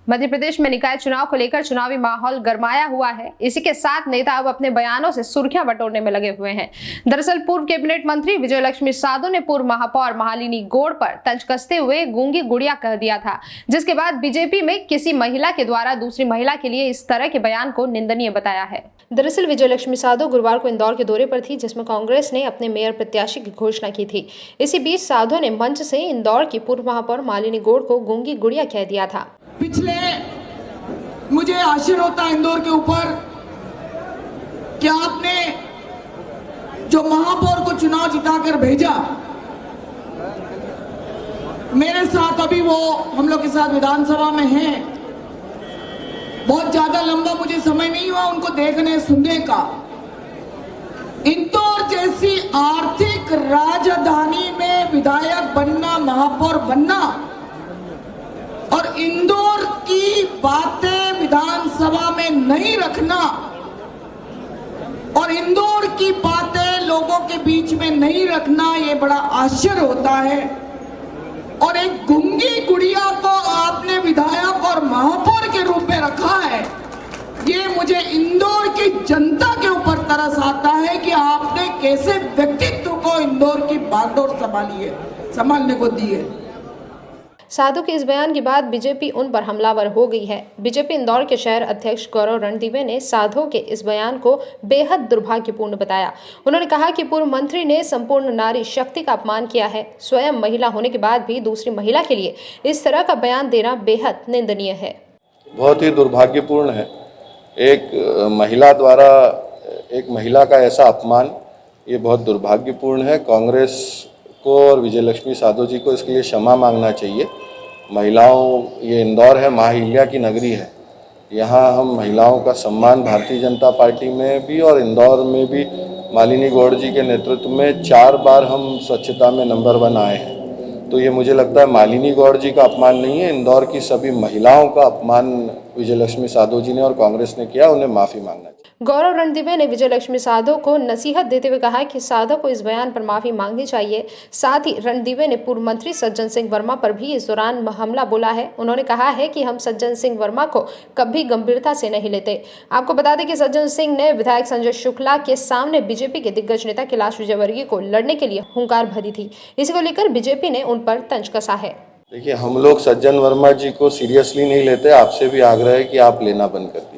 मध्य प्रदेश में निकाय चुनाव को लेकर चुनावी माहौल गरमाया हुआ है। इसी के साथ नेता अब अपने बयानों से सुर्खियां बटोरने में लगे हुए हैं। दरअसल पूर्व कैबिनेट मंत्री विजय लक्ष्मी साधो ने पूर्व महापौर मालिनी गौड़ पर तंज कसते हुए गूंगी गुड़िया कह दिया था, जिसके बाद बीजेपी में किसी महिला के द्वारा दूसरी महिला के लिए इस तरह के बयान को निंदनीय बताया है। दरअसल विजय लक्ष्मी साधो गुरुवार को इंदौर के दौरे पर थी, जिसमें कांग्रेस ने अपने मेयर प्रत्याशी की घोषणा की थी। इसी बीच साधो ने मंच से इंदौर की पूर्व महापौर मालिनी गौड़ को गूंगी गुड़िया कह दिया था। पिछले मुझे आश्चर्य होता है इंदौर के ऊपर कि आपने जो महापौर को चुनाव जिताकर भेजा, मेरे साथ अभी वो हम लोग के साथ विधानसभा में हैं। बहुत ज्यादा लंबा मुझे समय नहीं हुआ उनको देखने सुनने का। इंदौर जैसी आर्थिक राजधानी में विधायक बनना, महापौर बनना और इंदौर की बातें विधानसभा में नहीं रखना और इंदौर की बातें लोगों के बीच में नहीं रखना, ये बड़ा आश्चर्य होता है। और एक गूंगी गुड़िया को आपने विधायक और महापौर के रूप में रखा है, ये मुझे इंदौर की जनता के ऊपर तरस आता है कि आपने कैसे व्यक्तित्व को इंदौर की बागडोर संभालने को दी है। साधु के इस बयान के बाद बीजेपी उन पर हमलावर हो गई है। बीजेपी इंदौर के शहर अध्यक्ष गौरव रणदीवे ने साधु के इस बयान को बेहद दुर्भाग्यपूर्ण बताया। उन्होंने कहा कि पूर्व मंत्री ने संपूर्ण नारी शक्ति का अपमान किया है। स्वयं महिला होने के बाद भी दूसरी महिला के लिए इस तरह का बयान देना बेहद निंदनीय है। बहुत ही दुर्भाग्यपूर्ण है। एक महिला द्वारा एक महिला का ऐसा अपमान, ये बहुत दुर्भाग्यपूर्ण है। कांग्रेस को और विजय लक्ष्मी साधो जी को इसके लिए क्षमा मांगना चाहिए। महिलाओं, ये इंदौर है, महाहिल्या की नगरी है। यहाँ हम महिलाओं का सम्मान भारतीय जनता पार्टी में भी और इंदौर में भी मालिनी गौड़ जी के नेतृत्व में 4 बार हम स्वच्छता में नंबर 1 आए हैं। तो ये मुझे लगता है मालिनी गौड़ जी का अपमान नहीं है, इंदौर की सभी महिलाओं का अपमान विजय लक्ष्मी साधो जी ने और कांग्रेस ने किया। उन्हें माफ़ी मांगना चाहिए। गौरव रणदीवे ने विजय लक्ष्मी साधो को नसीहत देते हुए कहा कि साधो को इस बयान पर माफी मांगनी चाहिए। साथ ही रणदीवे ने पूर्व मंत्री सज्जन सिंह वर्मा पर भी इस दौरान हमला बोला है। उन्होंने कहा है कि हम सज्जन सिंह वर्मा को कभी गंभीरता से नहीं लेते। आपको बता दें कि सज्जन सिंह ने विधायक संजय शुक्ला के सामने बीजेपी के दिग्गज नेता कैलाश विजयवर्गीय को लड़ने के लिए हुंकार भरी थी। इसी को लेकर बीजेपी ने उन पर तंज कसा है। देखिए, हम लोग सज्जन वर्मा जी को सीरियसली नहीं लेते। आपसे भी आग्रह है कि आप लेना बंद करें।